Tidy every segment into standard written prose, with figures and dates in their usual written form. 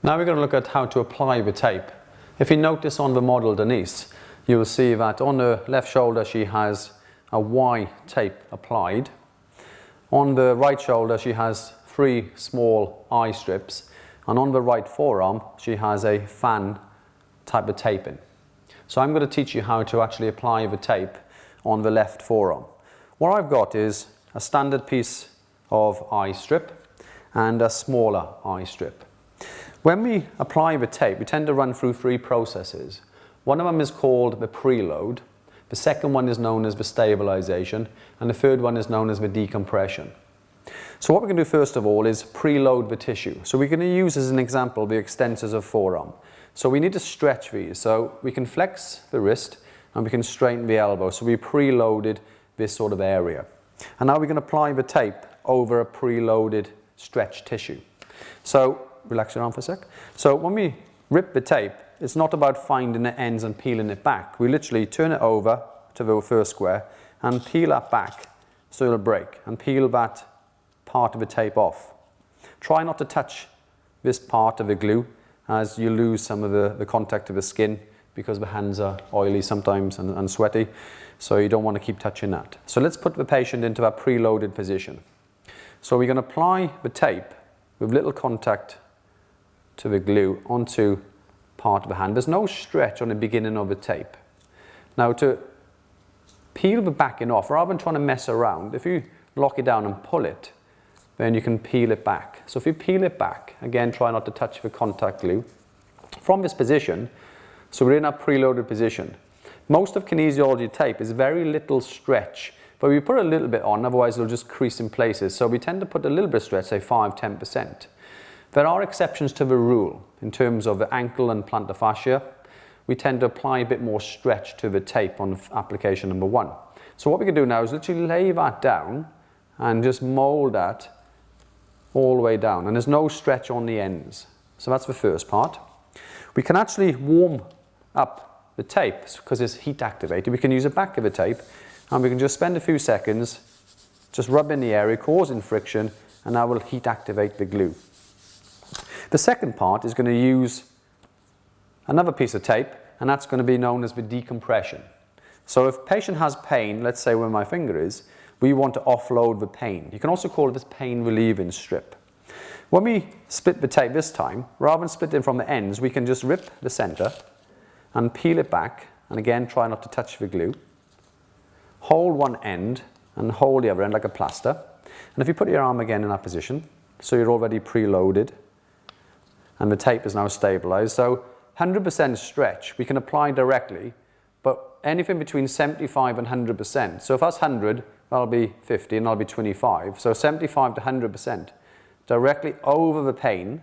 Now we're going to look at how to apply the tape. If you notice on the model Denise, you'll see that on her left shoulder she has a Y tape applied. On the right shoulder she has 3 small I strips, and on the right forearm she has a fan type of taping. So I'm going to teach you how to actually apply the tape on the left forearm. What I've got is a standard piece of I strip and a smaller I strip. When we apply the tape, we tend to run through 3 processes. One of them is called the preload, the second one is known as the stabilization, and the third one is known as the decompression. So what we're going to do first of all is preload the tissue. So we're going to use as an example the extensors of forearm. So we need to stretch these. So we can flex the wrist and we can straighten the elbow. So we preloaded this sort of area. And now we can apply the tape over a preloaded stretched tissue. So relax your arm for a sec. So when we rip the tape, it's not about finding the ends and peeling it back. We literally turn it over to the first square and peel that back so it'll break, and peel that part of the tape off. Try not to touch this part of the glue as you lose some of the contact of the skin, because the hands are oily sometimes and sweaty, so you don't want to keep touching that. So let's put the patient into a preloaded position. So we're going to apply the tape with little contact to the glue onto part of the hand. There's no stretch on the beginning of the tape. Now to peel the backing off, rather than trying to mess around, if you lock it down and pull it, then you can peel it back. So if you peel it back, again try not to touch the contact glue. From this position, so we're in a preloaded position. Most of kinesiology tape is very little stretch, but we put a little bit on, otherwise it'll just crease in places. So we tend to put a little bit of stretch, say 5–10%. There are exceptions to the rule. In terms of the ankle and plantar fascia, we tend to apply a bit more stretch to the tape on application number 1. So what we can do now is literally lay that down and just mold that all the way down. And there's no stretch on the ends. So that's the first part. We can actually warm up the tape because it's heat activated. We can use the back of the tape and we can just spend a few seconds just rubbing the area, causing friction, and that will heat activate the glue. The second part is going to use another piece of tape, and that's going to be known as the decompression. So if a patient has pain, let's say where my finger is, we want to offload the pain. You can also call it this pain relieving strip. When we split the tape this time, rather than splitting from the ends, we can just rip the center and peel it back, and again try not to touch the glue. Hold one end and hold the other end like a plaster. And if you put your arm again in that position, so you're already preloaded, and the tape is now stabilized. So 100% stretch we can apply directly, but anything between 75 and 100%. So if that's 100, that'll be 50 and that'll be 25. So 75 to 100% directly over the pain,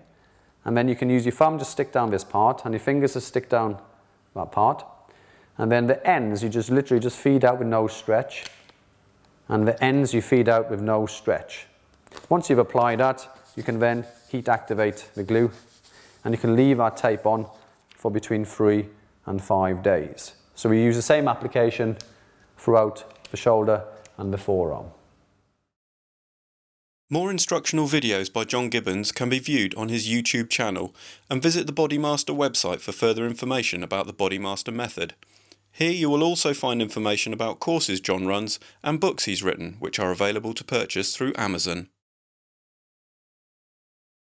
and then you can use your thumb to stick down this part and your fingers to stick down that part. And then the ends you just literally just feed out with no stretch, and the ends you feed out with no stretch. Once you've applied that, you can then heat activate the glue, and you can leave our tape on for between 3 and 5 days. So we use the same application throughout the shoulder and the forearm. More instructional videos by John Gibbons can be viewed on his YouTube channel, and visit the Bodymaster website for further information about the Bodymaster method. Here you will also find information about courses John runs and books he's written, which are available to purchase through Amazon.